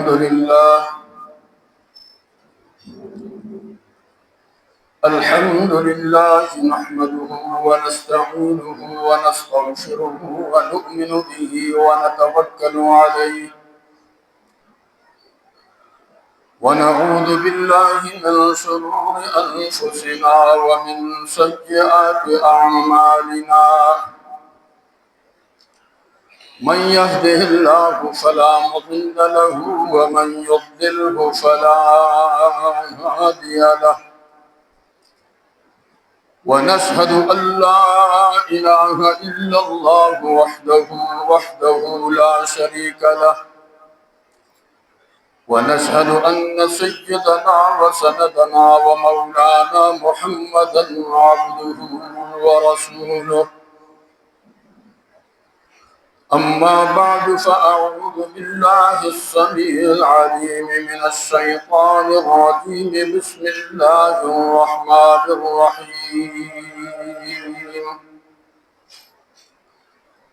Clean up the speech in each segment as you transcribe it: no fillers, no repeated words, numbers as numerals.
الحمد لله نحمده ونستعينه ونستغفره ونؤمن به ونتوكل عليه ونعوذ بالله من شرور أنفسنا ومن سيئات أعمالنا من يهده الله فلا مضل له ومن يضلله فلا هادي له ونشهد أن لا إله إلا الله وحده لا شريك له ونشهد أن سيدنا وسندنا ومولانا محمدا عبده ورسوله أما بعد فأعوذ بالله السميع العليم من الشيطان الرجيم بسم الله الرحمن الرحيم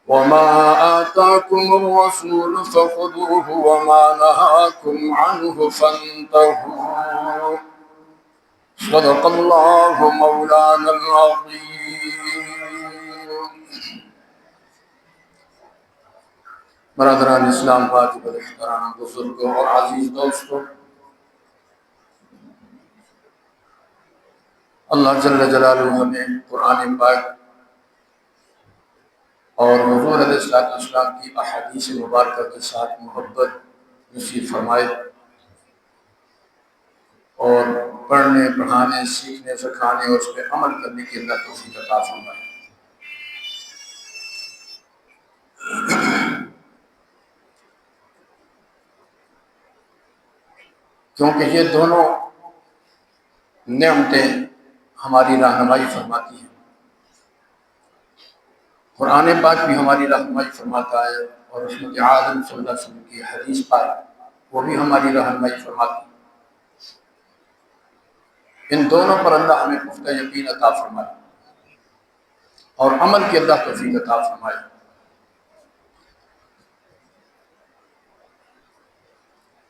وما آتاكم الرسول فخذوه وما نهاكم عنه فانتهوا صدق الله مولانا العظيم برادران اسلام واجب الاحترام بزرگوں اور عزیز دوستوں، اللہ جل جلالہ ہمیں قرآن پاک اور حضور علیہ السلام کی احادیث مبارکہ کے ساتھ محبت نصیب فرمائے اور پڑھنے، پڑھانے، سیکھنے، سکھانے اور اس پہ عمل کرنے کی اللہ توفیق عطا فرمائے۔ کیونکہ یہ دونوں نعمتیں ہماری رہنمائی فرماتی ہیں۔ قرآن پاک بھی ہماری رہنمائی فرماتا ہے اور رسول عالم صلی اللہ علیہ وسلم کی حدیث پاک وہ بھی ہماری رہنمائی فرماتی ہے۔ ان دونوں پر اللہ ہمیں پختہ یقین عطا فرمائے اور عمل کی اللہ توفیق عطا فرمائے۔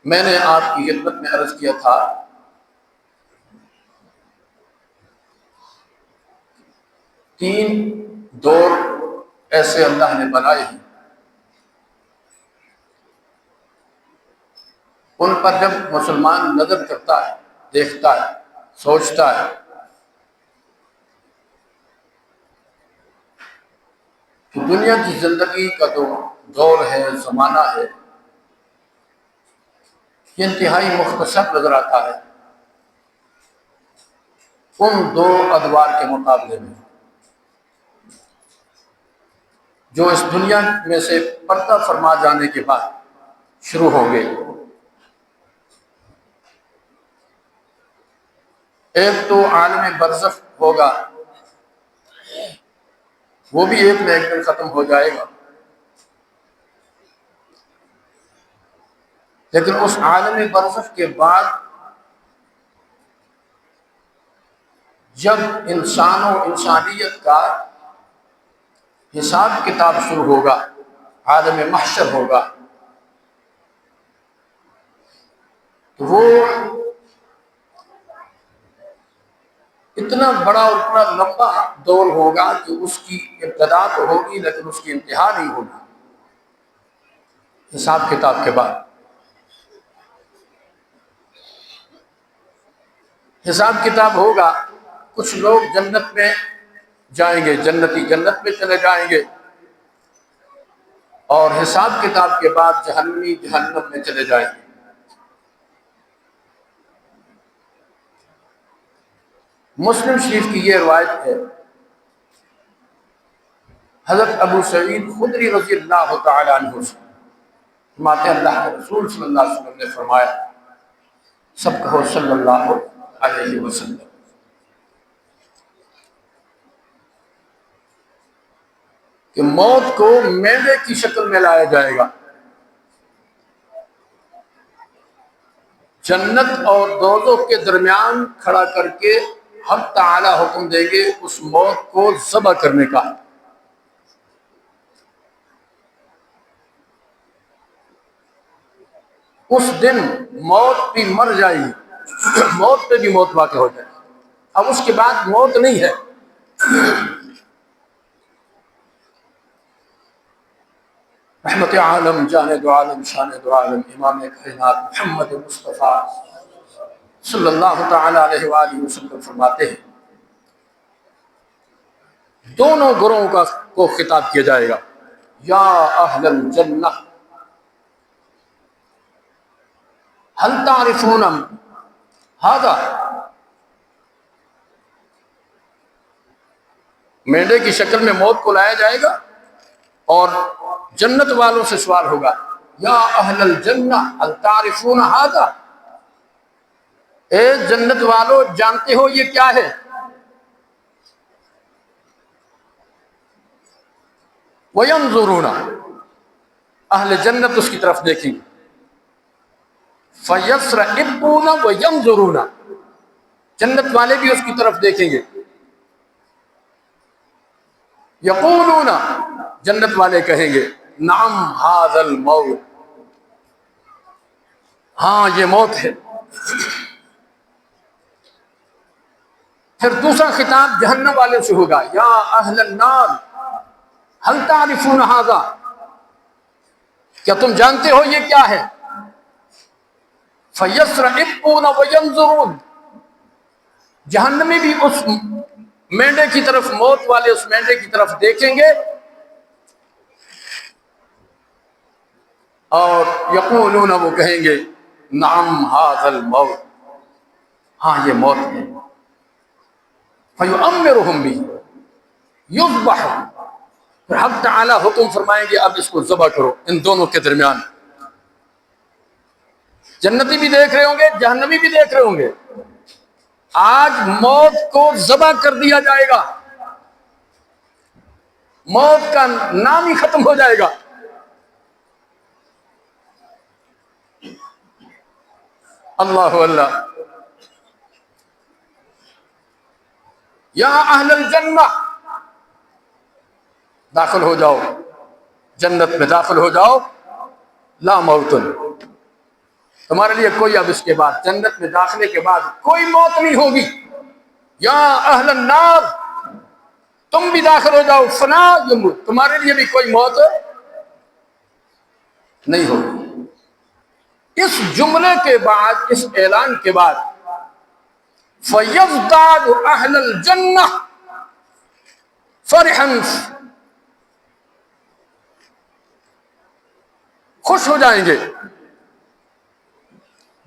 میں نے آپ کی خدمت میں عرض کیا تھا تین دور ایسے اللہ نے بنائے ہیں، ان پر جب مسلمان نظر کرتا ہے، دیکھتا ہے، سوچتا ہے کہ دنیا کی زندگی کا جو دور ہے، زمانہ ہے، یہ انتہائی مختصر نظر آتا ہے ان دو ادوار کے مقابلے میں جو اس دنیا میں سے پردہ فرما جانے کے بعد شروع ہوں گے۔ ایک تو عالم برزخ ہوگا، وہ بھی ایک نہ ایک دن ختم ہو جائے گا، لیکن اس عالم برزخ کے بعد جب انسان و انسانیت کا حساب کتاب شروع ہوگا، عالم محشر ہوگا، تو وہ اتنا بڑا اور اتنا لمبا دور ہوگا کہ اس کی ابتدا تو ہوگی لیکن اس کی انتہا نہیں ہوگی۔ حساب کتاب کے بعد حساب کتاب ہوگا، کچھ لوگ جنت میں جائیں گے، جنتی جنت میں چلے جائیں گے، اور حساب کتاب کے بعد جہنمی جہنم میں چلے جائیں گے۔ مسلم شریف کی یہ روایت ہے، حضرت ابو سعید خدری رضی اللہ تعالی عنہ سے فرماتے ہیں اللہ کے رسول صلی اللہ علیہ وسلم نے فرمایا، سب کہو صلی اللہ علیہ وسلم، کہ موت کو میوے کی شکل میں لایا جائے گا، جنت اور دوزخ کے درمیان کھڑا کر کے حق تعالی حکم دیں گے اس موت کو ذبح کرنے کا۔ اس دن موت بھی مر جائے گی، موت پہ بھی موت واقع ہو جائے گی۔ اب اس کے بعد موت نہیں ہے۔ رحمت عالم، جاند عالم، شاند عالم، امام کائنات محمد مصطفیٰ صلی اللہ تعالی علیہ وآلہ وسلم فرماتے ہیں دونوں گروہوں کو خطاب کیا جائے گا، یا اہل الجنہ هل تعرفون هذا، مینڈے کی شکل میں موت کو لایا جائے گا اور جنت والوں سے سوال ہوگا، یا اہل الجنہ هل تعرفون هذا، اے جنت والوں جانتے ہو یہ کیا ہے؟ وَيَنْظُرُونَ، اہل جنت اس کی طرف دیکھیں گے، فَيَسْرَئِبُونَ وَيَنْظُرُونَ، جنت والے بھی اس کی طرف دیکھیں گے، یقولون، جنت والے کہیں گے، نعم ھذا الموت، ہاں یہ موت ہے۔ پھر دوسرا خطاب جہنم والے سے ہوگا، یا اہل النار هل تعرفون ھذا، کیا تم جانتے ہو یہ کیا ہے؟ فَيَسْرَئِبُونَ وَيَنْظُرُونَ، جہنمی بھی اس مینڈے کی طرف، موت والے اس مینڈے کی طرف دیکھیں گے اور یقولون، وہ کہیں گے، نعم ھذا الموت، ہاں یہ موت ہے۔ فَيُؤَمِّرُهُمْ بِهِ يُذْبَحُ، پھر حق تعالی حکم فرمائیں گے اب اس کو ذبح کرو ان دونوں کے درمیان۔ جنتی بھی دیکھ رہے ہوں گے، جہنمی بھی دیکھ رہے ہوں گے، آج موت کو ذبح کر دیا جائے گا، موت کا نام ہی ختم ہو جائے گا۔ اللہ اللہ، یا اہل الجنہ داخل ہو جاؤ، جنت میں داخل ہو جاؤ، لا موتن، تمہارے لیے کوئی اب اس کے بعد جنت میں داخلے کے بعد کوئی موت نہیں ہوگی۔ یا اہل النار، تم بھی داخل ہو جاؤ، فنا یموت، تمہارے لیے بھی کوئی موت نہیں ہوگی۔ اس جملے کے بعد، اس اعلان کے بعد، فَيَزْدَادُ أَهْلَ الْجَنَّةِ فَرِحًا، خوش ہو جائیں گے۔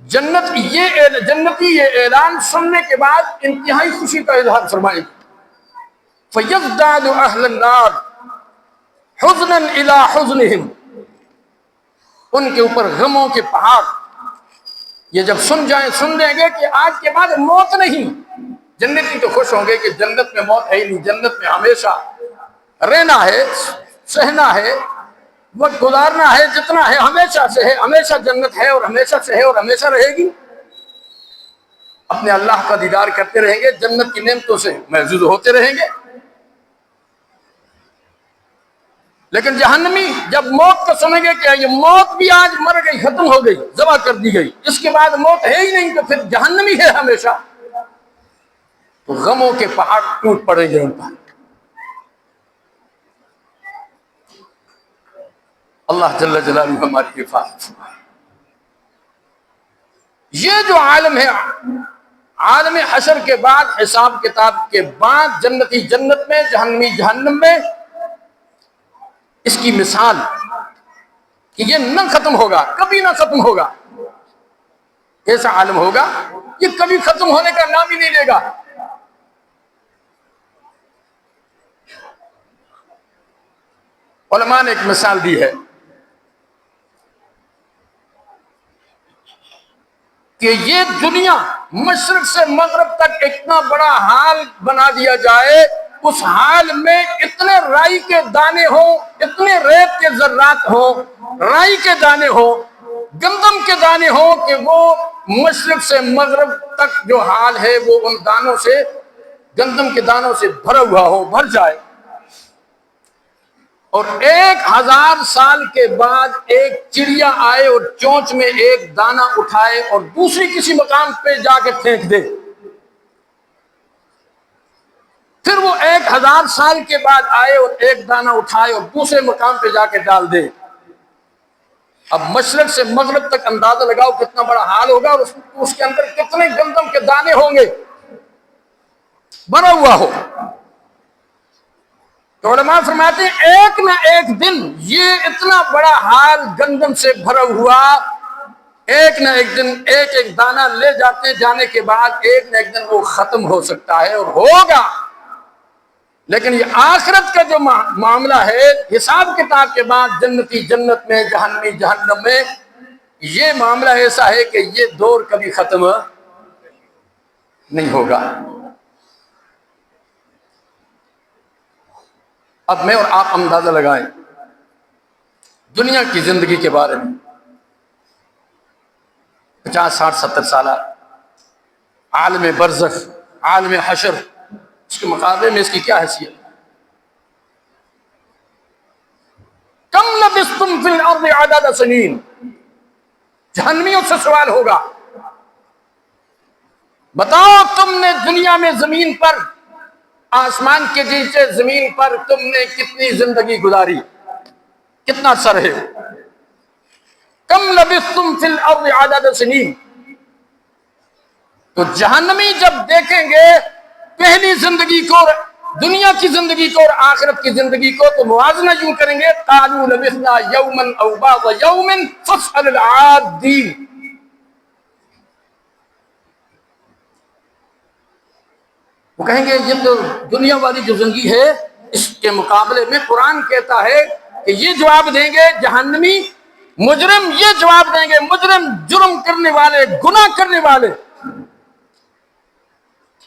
جنتی یہ اعلان سننے کے بعد انتہائی خوشی کا اظہار فرمائیں گے۔ فَيَزْدَادُ أَهْلَ النَّارِ حُزْنًا إِلَىٰ حُزْنِهِمْ، ان کے اوپر غموں کے پہاڑ یہ جب سن لیں گے کہ آج کے بعد موت نہیں۔ جنتی تو خوش ہوں گے کہ جنت میں موت ہے ہی نہیں، جنت میں ہمیشہ رہنا ہے، سہنا ہے، وقت گزارنا ہے جتنا ہے، ہمیشہ سے ہے، ہمیشہ جنت ہے اور ہمیشہ سے ہے اور ہمیشہ رہے گی۔ اپنے اللہ کا دیدار کرتے رہیں گے، جنت کی نعمتوں سے محظوظ ہوتے رہیں گے۔ لیکن جہنمی جب موت کو سنیں گے کہ یہ موت بھی آج مر گئی، ختم ہو گئی، ذبح کر دی گئی، اس کے بعد موت ہے ہی نہیں، تو پھر جہنمی ہے ہمیشہ، تو غموں کے پہاڑ ٹوٹ پڑیں گے ان پر۔ اللہ جل جلالہ ہماری حفاظت فرمائے۔ یہ جو عالم ہے، عالم حشر کے بعد، حساب کتاب کے بعد، جنتی جنت میں، جہنمی جہنم میں، اس کی مثال کہ یہ نہ ختم ہوگا، کبھی نہ ختم ہوگا۔ ایسا عالم ہوگا یہ کبھی ختم ہونے کا نام ہی نہیں لے گا۔ علماء نے ایک مثال دی ہے کہ یہ دنیا مشرق سے مغرب تک اتنا بڑا حال بنا دیا جائے، اس حال میں اتنے رائی کے دانے ہوں، اتنے ریت کے ذرات ہوں، رائی کے دانے ہوں، گندم کے دانے ہوں، کہ وہ مشرق سے مغرب تک جو حال ہے وہ ان دانوں سے، گندم کے دانوں سے بھرا ہوا ہو، بھر جائے، اور 1000 سال کے بعد ایک چڑیا آئے اور چونچ میں ایک دانہ اٹھائے اور دوسری کسی مقام پہ جا کے پھینک دے، پھر وہ 1000 سال کے بعد آئے اور ایک دانہ اٹھائے اور دوسرے مقام پہ جا کے ڈال دے، اب مشرق سے مغرب تک اندازہ لگاؤ کتنا بڑا حال ہوگا، اور اس کے اندر کتنے گندم کے دانے ہوں گے بھرا ہوا ہو۔ تو علماء فرماتے ہیں ایک نہ ایک دن یہ اتنا بڑا حال گندم سے بھرا ہوا، ایک نہ ایک دن ایک ایک دانہ لے جانے کے بعد ایک نہ ایک دن وہ ختم ہو سکتا ہے اور ہوگا۔ لیکن یہ آخرت کا جو معاملہ ہے، حساب کتاب کے بعد جنتی جنت میں، جہنمی جہنم میں، یہ معاملہ ایسا ہے کہ یہ دور کبھی ختم نہیں ہوگا۔ اب میں اور آپ اندازہ لگائیں دنیا کی زندگی کے بارے میں، 50 60 70 سالہ عالم برزخ، عالم حشر، اس کے مقابلے میں اس کی کیا حیثیت؟ کم لبثتم فی الارض عدد سنین، جہنمیوں سے سوال ہوگا، بتاؤ تم نے دنیا میں زمین پر، آسمان کے نیچے زمین پر تم نے کتنی زندگی گزاری، کتنا عرصہ رہے ہو؟ کم لبثتم فی الارض عدد سنین۔ تو جہنمی جب دیکھیں گے پہلی زندگی کو، دنیا کی زندگی کو اور آخرت کی زندگی کو، تو موازنہ یوں کریں گے، قالوا لبثنا یوما او بعض یوم فاسأل العادین۔ وہ کہیں گے یہ تو دنیا والی جو زندگی ہے، اس کے مقابلے میں قرآن کہتا ہے کہ یہ جواب دیں گے جہنمی، مجرم یہ جواب دیں گے، مجرم، جرم کرنے والے، گناہ کرنے والے،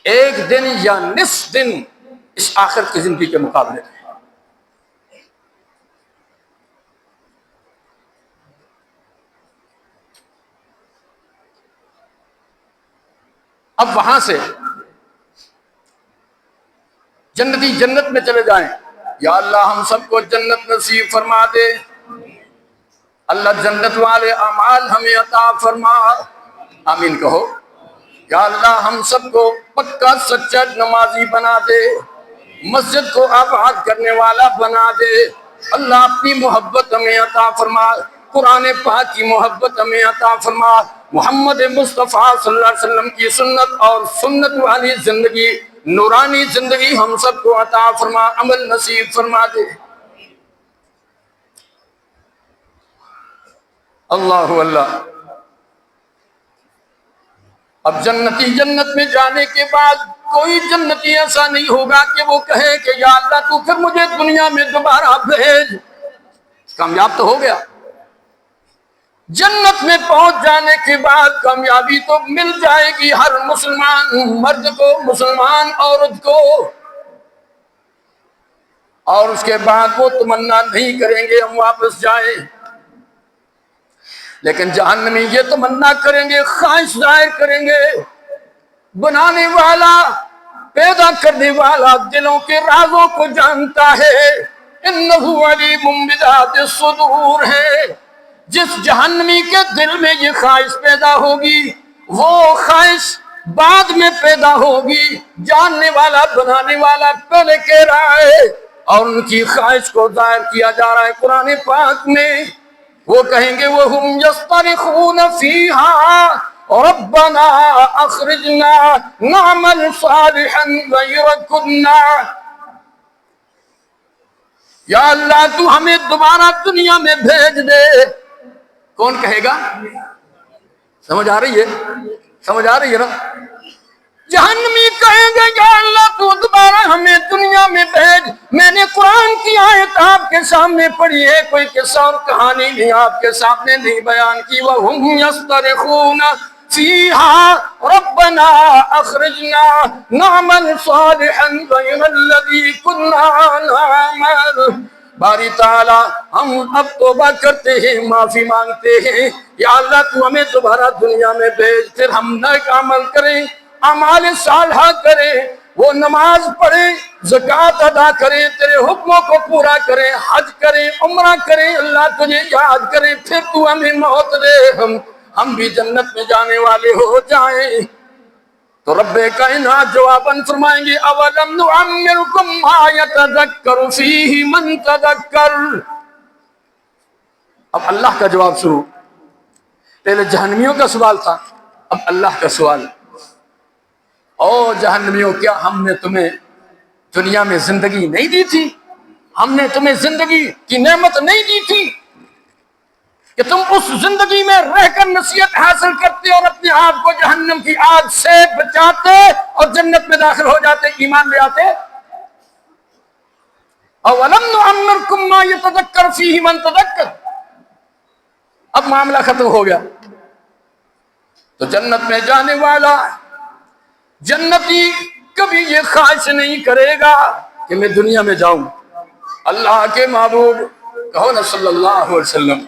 ایک دن یا نصف دن اس آخرت کی زندگی کے مقابلے میں۔ اب وہاں سے جنتی جنت میں چلے جائیں، یا اللہ ہم سب کو جنت نصیب فرما دے، اللہ جنت والے اعمال ہمیں عطا فرما، آمین کہو۔ یا اللہ ہم سب کو پکا سچا نمازی بنا دے، مسجد کو آباد کرنے والا بنا دے، اللہ اپنی محبت ہمیں عطا فرما، قرآن پاک کی محبت ہمیں عطا فرما، محمد مصطفیٰ صلی اللہ علیہ وسلم کی سنت اور سنت والی زندگی، نورانی زندگی ہم سب کو عطا فرما، عمل نصیب فرما دے۔ اللہ اللہ۔ اب جنتی جنت میں جانے کے بعد کوئی جنتی ایسا نہیں ہوگا کہ وہ کہے کہ یا اللہ تو پھر مجھے دنیا میں دوبارہ بھیج، کامیاب تو ہو گیا۔ جنت میں پہنچ جانے کے بعد کامیابی تو مل جائے گی ہر مسلمان مرد کو، مسلمان عورت کو، اور اس کے بعد وہ تمنا نہیں کریں گے ہم واپس جائیں، لیکن جہنمی یہ تمنا کریں گے، خواہش ظاہر کریں گے۔ بنانے والا، پیدا کرنے والا دلوں کے رازوں کو جانتا ہے، انہ علیم بذات الصدور ہے۔ جس جہنمی کے دل میں یہ خواہش پیدا ہوگی، وہ خواہش بعد میں پیدا ہوگی، جاننے والا بنانے والا پہلے کہہ رہا ہے، اور ان کی خواہش کو ظاہر کیا جا رہا ہے قرآن پاک میں۔ وہ کہیں گے وَهُمْ يَصْطَرِخُونَ فِيهَا رَبَّنَا أَخْرِجْنَا نَعْمَلْ صَالِحًا غَيْرَ كُنَّا، یا اللہ تو ہمیں دوبارہ دنیا میں بھیج دے۔ کون کہے گا؟ سمجھ آ رہی ہے؟ سمجھ آ رہی ہے نا؟ جہنمی کہیں گے یا اللہ تو دوبارہ ہمیں دنیا میں بھیج۔ میں نے قرآن کی آیت آپ کے سامنے پڑھی ہے، کوئی قصہ اور کہانی بھی آپ کے سامنے نہیں بیان کی۔ وَهُمْ يَصْطَرِخُونَ فِيهَا رَبَّنَا أَخْرِجْنَا نَعْمَلْ صَالِحًا غَيْرَ الَّذِي كُنَّا نَعْمَلُ۔ باری تعالیٰ ہم اب توبہ کرتے ہیں، معافی مانگتے ہیں، یا اللہ تو ہمیں دوبارہ دنیا میں بھیج، پھر ہم نیک عمل کریں، اعمال صالحہ کریں۔ وہ نماز پڑھے، زکوٰۃ ادا کرے، تیرے حکموں کو پورا کرے، حج کرے، عمرہ کرے، اللہ تجھے یاد کرے، پھر تو ہمیں موت دے، ہم بھی جنت میں جانے والے ہو جائیں۔ تو رب کائنات جواباً فرمائیں گے اولم نعمرکم ما یتذکر فیہ من تذکر۔ اب اللہ کا جواب شروع، پہلے جہنمیوں کا سوال تھا، اب اللہ کا سوال۔ او جہنمیوں، کیا ہم نے تمہیں دنیا میں زندگی نہیں دی تھی؟ ہم نے تمہیں زندگی کی نعمت نہیں دی تھی کہ تم اس زندگی میں رہ کر نصیحت حاصل کرتے اور اپنے آپ کو جہنم کی آگ سے بچاتے اور جنت میں داخل ہو جاتے، ایمان لے آتے؟ اولم نعمرکم ما یتذکر فیہ من تذکر۔ اب معاملہ ختم ہو گیا، تو جنت میں جانے والا جنتی کبھی یہ خواہش نہیں کرے گا کہ میں دنیا میں جاؤں۔ اللہ کے محبوب کہو نا صلی اللہ علیہ وسلم،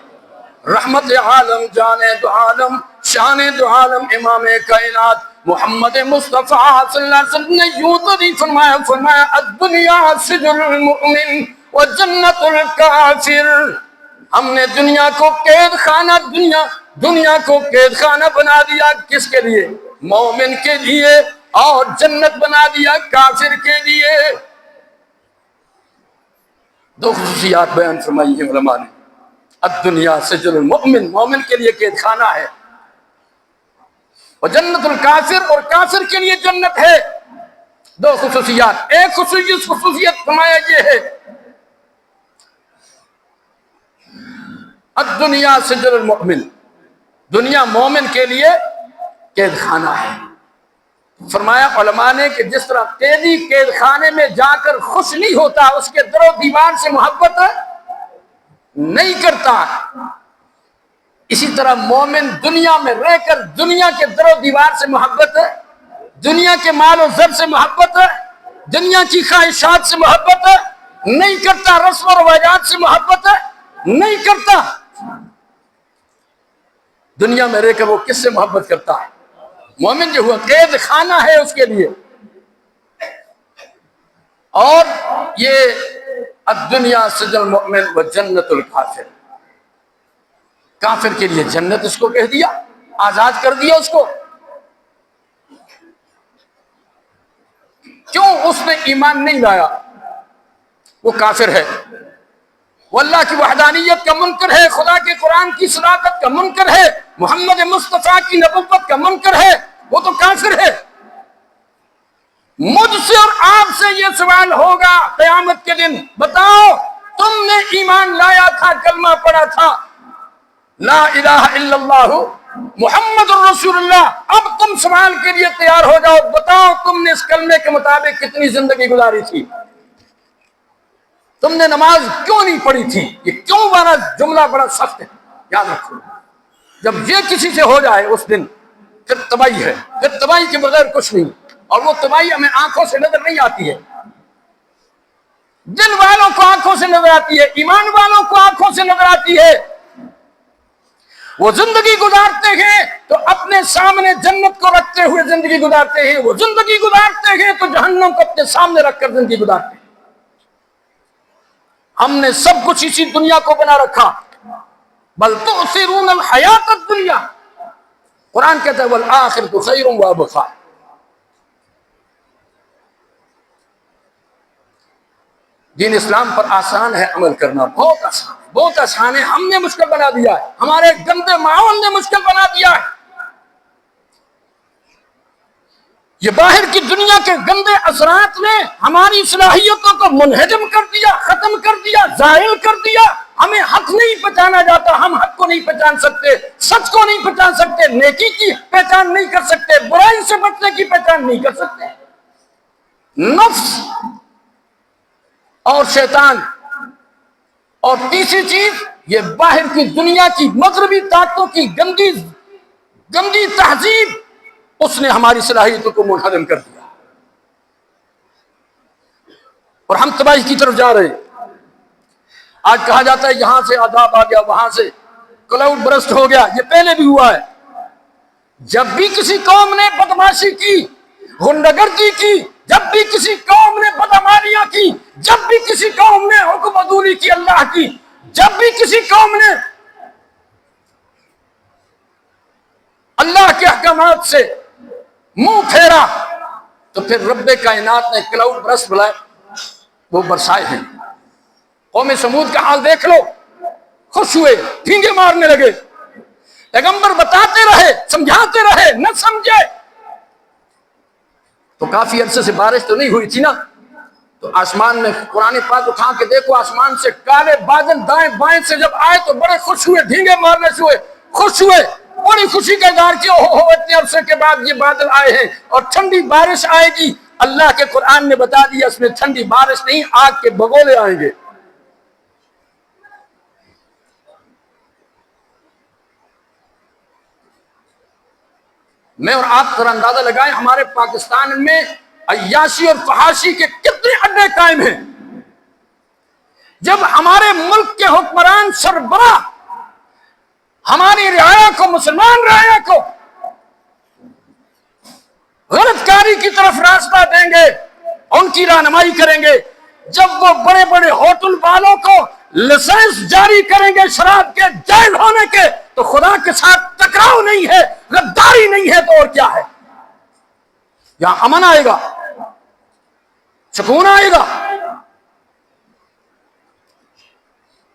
رحمت عالم، جان دو عالم، شان دو عالم، امام کائنات محمد مصطفیٰ صلی اللہ علیہ وسلم نے یوں تو نہیں فرمایا، فرمایا الدنیا سجن المؤمن و جنت الکافر۔ ہم نے دنیا کو قید خانہ، دنیا کو قید خانہ بنا دیا، کس کے لیے؟ مومن کے لیے، اور جنت بنا دیا کافر کے لیے۔ دو خصوصیات بیان فرمائی ہیں علماء نے، الدنیا سجن المؤمن، مومن کے لیے قید خانہ ہے، اور جنت الکافر، اور کافر کے لیے جنت ہے۔ دو خصوصیات، ایک خصوصیت فرمایا یہ ہے الدنیا سجن المؤمن، دنیا مومن کے لیے قید خانہ ہے۔ فرمایا علماء نے کہ جس طرح قیدی قید خانے میں جا کر خوش نہیں ہوتا، اس کے در و دیوار سے محبت نہیں کرتا، اسی طرح مومن دنیا میں رہ کر دنیا کے در و دیوار سے محبت، دنیا کے مال و زر سے محبت، دنیا کی خواہشات سے محبت نہیں کرتا، رسم و رواجات سے محبت نہیں کرتا۔ دنیا میں رہ کر وہ کس سے محبت کرتا ہے؟ مومن جو ہوا قید خانہ ہے اس کے لیے۔ اور یہ الدنیا سجن المؤمن و جنت الکافر، کافر کے لیے جنت اس کو کہہ دیا، آزاد کر دیا اس کو۔ کیوں؟ اس نے ایمان نہیں لایا، وہ کافر ہے، وہ اللہ کی وحدانیت کا منکر ہے، خدا کے قرآن کی صداقت کا منکر ہے، محمد مصطفیٰ کی نبوت کا منکر ہے، وہ تو کافر ہے۔ مجھ سے اور آپ سے یہ سوال ہوگا قیامت کے دن، بتاؤ تم نے ایمان لایا تھا، کلمہ پڑھا تھا لا الہ الا اللہ محمد الرسول اللہ، اب تم سوال کے لیے تیار ہو جاؤ، بتاؤ تم نے اس کلمے کے مطابق کتنی زندگی گزاری تھی؟ تم نے نماز کیوں نہیں پڑھی تھی؟ یہ کیوں والا جملہ بڑا سخت ہے، یاد رکھو۔ جب یہ کسی سے ہو جائے اس دن پھر تباہی ہے، پھر تباہی کے بغیر کچھ نہیں، اور وہ تباہی ہمیں آنکھوں سے نظر نہیں آتی ہے، دل والوں کو آنکھوں سے نظر آتی ہے، ایمان والوں کو آنکھوں سے نظر آتی ہے۔ وہ زندگی گزارتے ہیں تو اپنے سامنے جنت کو رکھتے ہوئے زندگی گزارتے ہیں، وہ زندگی گزارتے ہیں تو جہنم کو اپنے سامنے رکھ کر زندگی گزارتے ہیں۔ ہم نے سب کچھ اسی دنیا کو بنا رکھا، بل تؤثرون الحیات الدنیا، قرآن کہتا ہے والآخرۃ خیر وابقیٰ۔ دین اسلام پر آسان ہے عمل کرنا، بہت آسان ہے، بہت آسان ہے، ہم نے مشکل بنا دیا ہے، ہمارے گندے ماحول نے مشکل بنا دیا ہے۔ یہ باہر کی دنیا کے گندے اثرات نے ہماری صلاحیتوں کو منہدم کر دیا، ختم کر دیا، زائل کر دیا۔ ہمیں حق نہیں پہچانا جاتا، ہم حق کو نہیں پہچان سکتے، سچ کو نہیں پہچان سکتے، نیکی کی پہچان نہیں کر سکتے، برائی سے بچنے کی پہچان نہیں کر سکتے۔ نفس اور شیطان، اور تیسری چیز یہ باہر کی دنیا کی مغربی طاقتوں کی گندی تہذیب، اس نے ہماری صلاحیتوں کو منہدم کر دیا، اور ہم تباہی کی طرف جا رہے ہیں۔ آج کہا جاتا ہے یہاں سے عذاب آ گیا، وہاں سے کلاؤڈ برسٹ ہو گیا، یہ پہلے بھی ہوا ہے۔ جب بھی کسی قوم نے بدماشی کی، غنڈہ گردی کی، جب بھی کسی قوم نے بدعمالیاں کی، جب بھی کسی قوم نے حکم عدولی کی اللہ کی، جب بھی کسی قوم نے اللہ کے احکامات سے منہ پھیرا، تو پھر رب کائنات نے کلاؤڈ برس بلائے، وہ برسائے ہیں۔ قوم سمود کا حال دیکھ لو، خوش ہوئے، ٹھینگے مارنے لگے، پیغمبر بتاتے رہے، سمجھاتے رہے، نہ سمجھے تو کافی عرصے سے بارش تو نہیں ہوئی تھی نا، تو آسمان میں قرآن پاک اٹھا کے دیکھو، آسمان سے کالے بادل دائیں بائیں سے جب آئے تو بڑے خوش ہوئے، ڈھینگے مارنے سے ہوئے، خوش ہوئے، بڑی خوشی کا اظہار کیا، اتنے عرصے کے بعد یہ بادل آئے ہیں اور ٹھنڈی بارش آئے گی۔ اللہ کے قرآن نے بتا دیا اس میں ٹھنڈی بارش نہیں، آگ کے بگولے آئیں گے۔ میں اور آپ ذرا اندازہ لگائیں، ہمارے پاکستان میں عیاشی اور فحاشی کے کتنے اڈے قائم ہیں۔ جب ہمارے ملک کے حکمران سربراہ ہماری رعایا کو، مسلمان رعایا کو غلط کاری کی طرف راستہ دیں گے، ان کی رہنمائی کریں گے، جب وہ بڑے بڑے ہوٹل والوں کو لائسنس جاری کریں گے شراب کے جائز ہونے کے، تو خدا کے ساتھ ٹکراؤ نہیں ہے، غداری نہیں ہے، تو اور کیا ہے؟ یہاں امن آئے گا، سکون آئے گا۔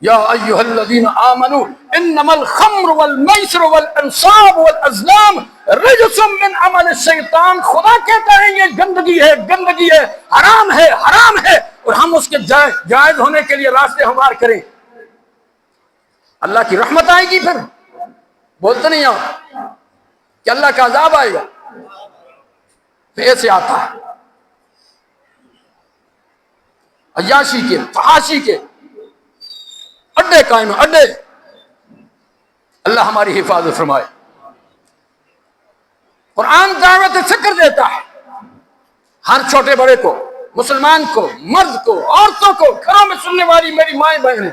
یا ایھا الذین آمنوا انما الخمر والمیسر والانصاب والازلام رجس من عمل الشیطان، خدا کہتا ہے یہ گندگی ہے، گندگی ہے، حرام ہے، حرام ہے، اور ہم اس کے جائز ہونے کے لیے راستے ہموار کریں، اللہ کی رحمت آئے گی۔ پھر بولتے نہیں آپ کہ اللہ کا عذاب آئے گا، تو ایسے آتا ہے۔ عیاشی کے، فحاشی کے اڈے قائم ہیں، اڈے۔ اللہ ہماری حفاظت فرمائے۔ قرآن دعوت فکر دیتا ہے ہر چھوٹے بڑے کو، مسلمان کو، مرد کو، عورتوں کو، گھروں میں سننے والی میری مائیں بہنیں،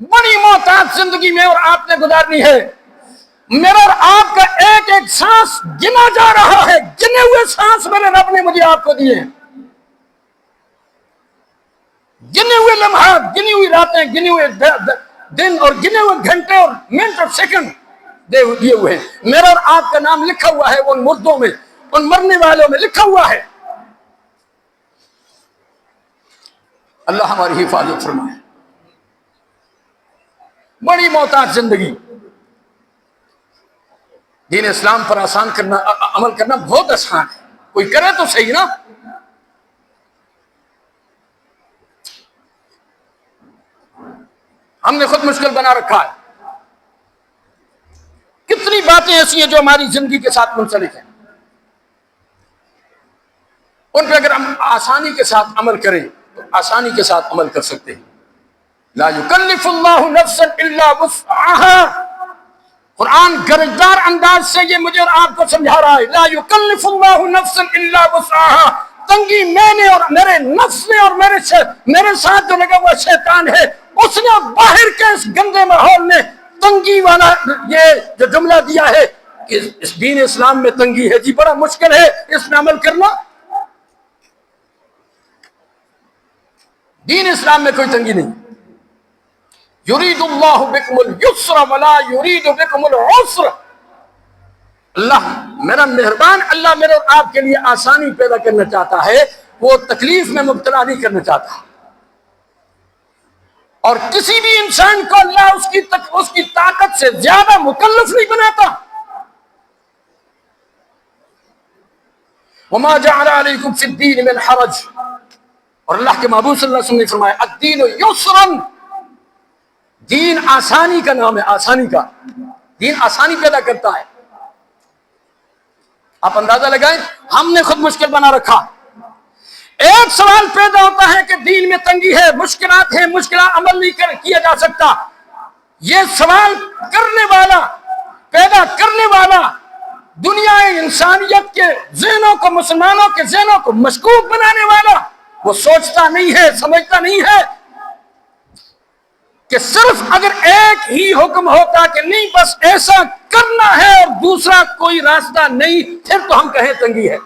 بڑی محتاط زندگی میں اور آپ نے گزارنی ہے۔ میرا اور آپ کا ایک ایک سانس گنا جا رہا ہے، گنے ہوئے سانس میرے رب نے مجھے آپ کو دیے ہیں، گنے ہوئے لمحات، گنی ہوئی راتیں، گنے ہوئے دن اور گنے ہوئے گھنٹے اور منٹ اور سیکنڈ دیے ہوئے ہیں۔ میرا اور آپ کا نام لکھا ہوا ہے ان مردوں میں، ان مرنے والوں میں لکھا ہوا ہے۔ اللہ ہماری حفاظت فرمائے۔ بڑی محتاط زندگی، دین اسلام پر آسان کرنا، عمل کرنا بہت آسان ہے، کوئی کرے تو صحیح نا۔ ہم نے خود مشکل بنا رکھا ہے۔ کتنی باتیں ایسی ہیں جو ہماری زندگی کے ساتھ منسلک ہیں، ان پہ اگر ہم آسانی کے ساتھ عمل کریں تو آسانی کے ساتھ عمل کر سکتے ہیں۔ لا یکلف اللہ نفسا الا وسعها، قرآن گرجدار انداز سے یہ مجھے اور آپ کو سمجھا رہا ہے۔ لا یکلف اللہ نفسا الا وسعها، تنگی میں نے اور میرے نفس نے اور میرے ساتھ جو لگا ہوا شیطان ہے، اس نے باہر کے اس گندے ماحول میں تنگی والا یہ جو جملہ دیا ہے کہ اس دین اسلام میں تنگی ہے، جی بڑا مشکل ہے اس میں عمل کرنا۔ دین اسلام میں کوئی تنگی نہیں۔ یرید اللہ بکم اليسر ولا یرید بکم العسر، اللہ میرا مہربان، اللہ میرے اور آپ کے لیے آسانی پیدا کرنا چاہتا ہے، وہ تکلیف میں مبتلا نہیں کرنا چاہتا۔ اور کسی بھی انسان کو اللہ اس کی طاقت سے زیادہ مکلف نہیں بناتا۔ وما جعل علیکم فی الدین من حرج، اور اللہ کے محبوب صلی اللہ علیہ وسلم نے فرمایا الدین یسرن، دین آسانی کا نام ہے، آسانی کا، دین آسانی پیدا کرتا ہے۔ آپ اندازہ لگائیں، ہم نے خود مشکل بنا رکھا۔ ایک سوال پیدا ہوتا ہے کہ دین میں تنگی ہے، مشکلات ہیں، مشکلات عمل نہیں کیا جا سکتا۔ یہ سوال کرنے والا، پیدا کرنے والا، دنیا انسانیت کے ذہنوں کو، مسلمانوں کے ذہنوں کو مشکوک بنانے والا، وہ سوچتا نہیں ہے، سمجھتا نہیں ہے کہ صرف اگر ایک ہی حکم ہوتا کہ نہیں بس ایسا کرنا ہے اور دوسرا کوئی راستہ نہیں، پھر تو ہم کہیں تنگی ہے۔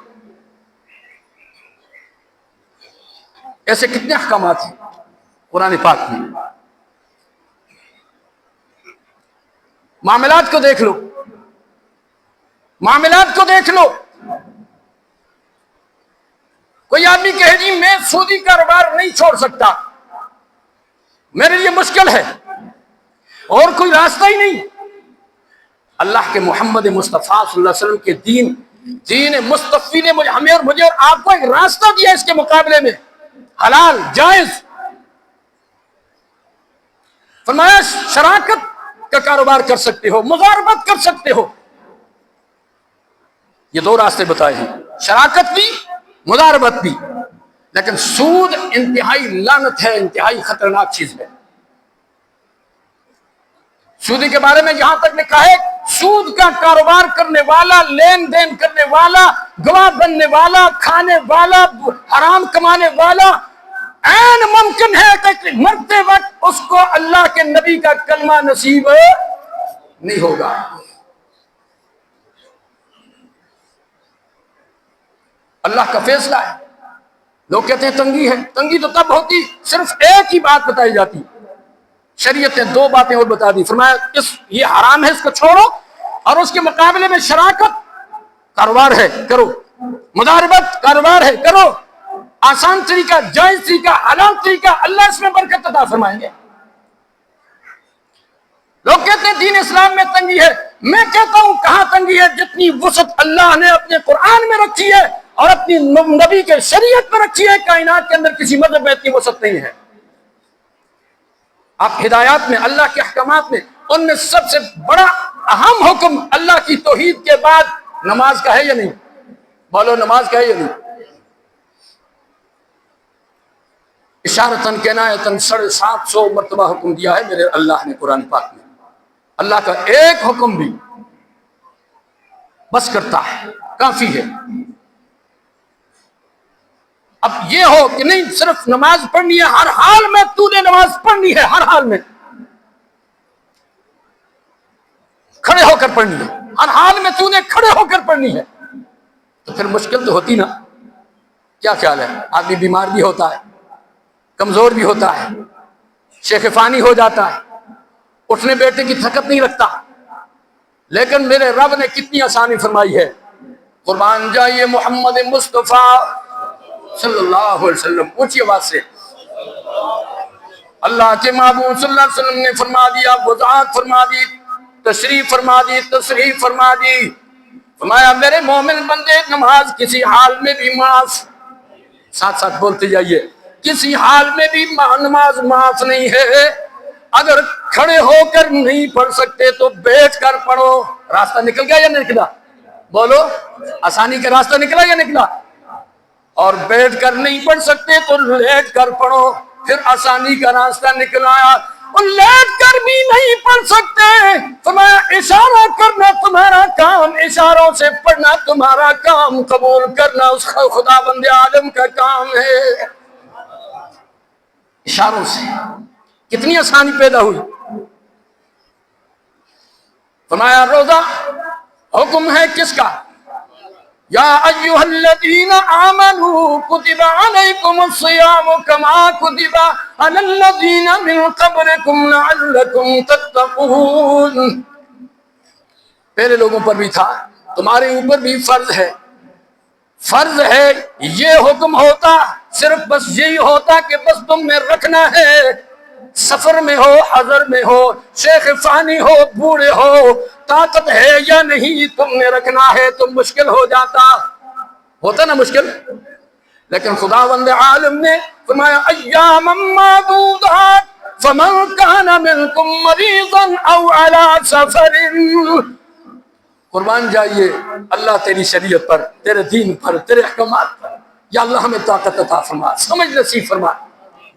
ایسے کتنے احکامات ہیں قرآن پاک میں. معاملات کو دیکھ لو، معاملات کو دیکھ لو. کوئی آدمی کہے جی میں سودی کاروبار نہیں چھوڑ سکتا، میرے لیے مشکل ہے، اور کوئی راستہ ہی نہیں. اللہ کے محمد مصطفیٰ صلی اللہ علیہ وسلم کے دین مصطفی نے ہمیں اور مجھے اور آپ کو ایک راستہ دیا اس کے مقابلے میں، حلال جائز. فرمایا شراکت کا کاروبار کر سکتے ہو، مضاربت کر سکتے ہو. یہ دو راستے بتائے ہیں، شراکت بھی مضاربت بھی. لیکن سود انتہائی لعنت ہے، انتہائی خطرناک چیز ہے. سودی کے بارے میں یہاں تک لکھا ہے سود کا کاروبار کرنے والا، لین دین کرنے والا، گواہ بننے والا، کھانے والا، حرام کمانے والا، عین ممکن ہے کہ مرتے وقت اس کو اللہ کے نبی کا کلمہ نصیب نہیں ہوگا. اللہ کا فیصلہ ہے. لوگ کہتے ہیں تنگی ہے، تنگی تو تب ہوتی صرف ایک ہی بات بتائی جاتی. شریعت نے دو باتیں اور بتا دی. فرمایا یہ حرام ہے، اس کو چھوڑو، اور اس کے مقابلے میں شراکت کاروبار ہے کرو، مضاربت کاروبار ہے کرو. آسان طریقہ، جائز طریقہ، حلال طریقہ، اللہ اس میں برکت عطا فرمائیں گے. لوگ کہتے ہیں دین اسلام میں تنگی ہے. میں کہتا ہوں کہاں تنگی ہے؟ جتنی وسعت اللہ نے اپنے قرآن میں رکھی ہے اور اپنی نبی کے شریعت میں رکھی ہے، کائنات کے اندر کسی مذہب میں اتنی وسعت نہیں ہے. آپ ہدایات میں، اللہ کے احکامات میں، ان میں سب سے بڑا اہم حکم اللہ کی توحید کے بعد نماز کا ہے یا نہیں؟ بولو نماز کا ہے یا نہیں؟ اشارتاً کنایتاً 750 مرتبہ حکم دیا ہے میرے اللہ نے قرآن پاک میں. اللہ کا ایک حکم بھی بس کرتا ہے، کافی ہے. اب یہ ہو کہ نہیں صرف نماز پڑھنی ہے، ہر حال میں تو نے نماز پڑھنی ہے، ہر حال میں کھڑے ہو کر پڑھنی ہے، ہر حال میں تو نے کھڑے ہو کر پڑھنی ہے. تو پھر مشکل تو ہوتی نا. کیا خیال ہے؟ آدمی بیمار بھی ہوتا ہے، کمزور بھی ہوتا ہے، شیخ فانی ہو جاتا ہے، اٹھنے بیٹھنے کی طاقت نہیں رکھتا، لیکن میرے رب نے کتنی آسانی فرمائی ہے. قربان جائیے محمد مصطفیٰ صلی اللہ علیہ وسلم، اونچی آواز سے. اللہ کے محبوب صلی اللہ علیہ وسلم نے فرما دیا، وضاحت فرما دی، تشریف فرما دی، تصریف فرما دی. فرمایا میرے مومن بندے، نماز کسی حال میں بھی معاف، ساتھ ساتھ بولتے جائیے، کسی حال میں بھی نماز معاف نہیں ہے. اگر کھڑے ہو کر نہیں پڑھ سکتے تو بیٹھ کر پڑھو. راستہ نکل گیا یا نہیں نکلا؟ بولو، آسانی کا راستہ نکلا یا نکلا؟ اور بیٹھ کر نہیں پڑھ سکتے تو لیٹ کر پڑھو، پھر آسانی کا راستہ نکل آیا. اور لیٹ کر بھی نہیں پڑھ سکتے، فرمایا اشارہ کرنا تمہارا کام، اشاروں سے پڑھنا تمہارا کام، قبول کرنا اس خدا بند عالم کا کام ہے. اشاروں سے کتنی آسانی پیدا ہوئی. فرمایا روزہ حکم ہے کس کا؟ یا ایھا الذین آمنوا کتب علیکم الصیام کما کتب علی الذین من قبلکم لعلکم تتقون. پہلے لوگوں پر بھی تھا، تمہارے اوپر بھی فرض ہے. فرض ہے، یہ حکم ہوتا صرف بس یہی ہوتا کہ بس تم میں رکھنا ہے، سفر میں ہو، حضر میں ہو، شیخ فانی ہو، بوڑھے ہو، طاقت ہے یا نہیں تم نے رکھنا ہے. تو مشکل ہو جاتا، ہوتا نا مشکل. لیکن خداوند عالم نے فرمایا ایاما معدودات فمن کان منکم مریضا او علی سفر. قربان جائیے اللہ تیری شریعت پر، تیرے دین پر، تیرے احکامات پر. یا اللہ ہمیں طاقت عطا فرما، سمجھ نصیب فرما.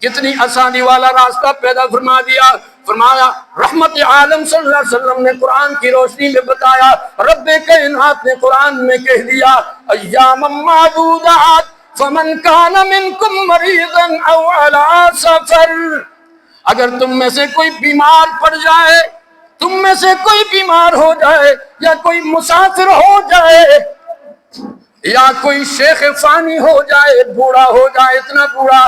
کتنی آسانی والا راستہ پیدا فرما دیا. فرمایا رحمت عالم صلی اللہ علیہ وسلم نے قرآن کی روشنی میں بتایا، رب کائنات نے قرآن میں کہہ دیا ایاما معدودات فمن کان منکم مریضا او علی سفر. اگر تم میں سے کوئی بیمار پڑ جائے، تم میں سے کوئی بیمار ہو جائے، یا کوئی مسافر ہو جائے، یا کوئی شیخ فانی ہو جائے، بوڑھا ہو جائے، اتنا بوڑھا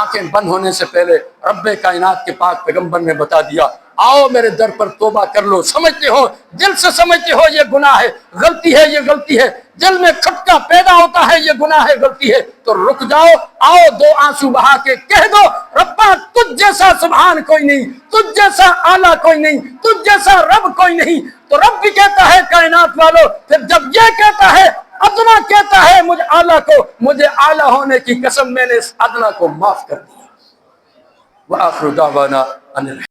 آنکھیں بند ہونے سے پہلے رب کائنات کے پاک پیغمبر نے بتا دیا آؤ میرے در پر توبہ کر لو. سمجھتے ہو دل سے سمجھتے ہو یہ گناہ ہے غلطی ہے یہ غلطی ہے دل میں کھٹکا پیدا ہوتا ہے یہ گناہ ہے غلطی ہے تو رک جاؤ آؤ دو آنسو بہا کے کہہ دو ربا تجھ جیسا سبحان کوئی نہیں تجھ جیسا اعلیٰ کوئی نہیں تجھ جیسا رب کوئی نہیں. تو رب بھی کہتا ہے کائنات والو پھر جب یہ کہتا ہے ادنا کہتا ہے مجھ اعلیٰ کو مجھے اعلیٰ ہونے کی قسم میں نے اس ادنا کو معاف کر دیا. وآخر دعوانا ان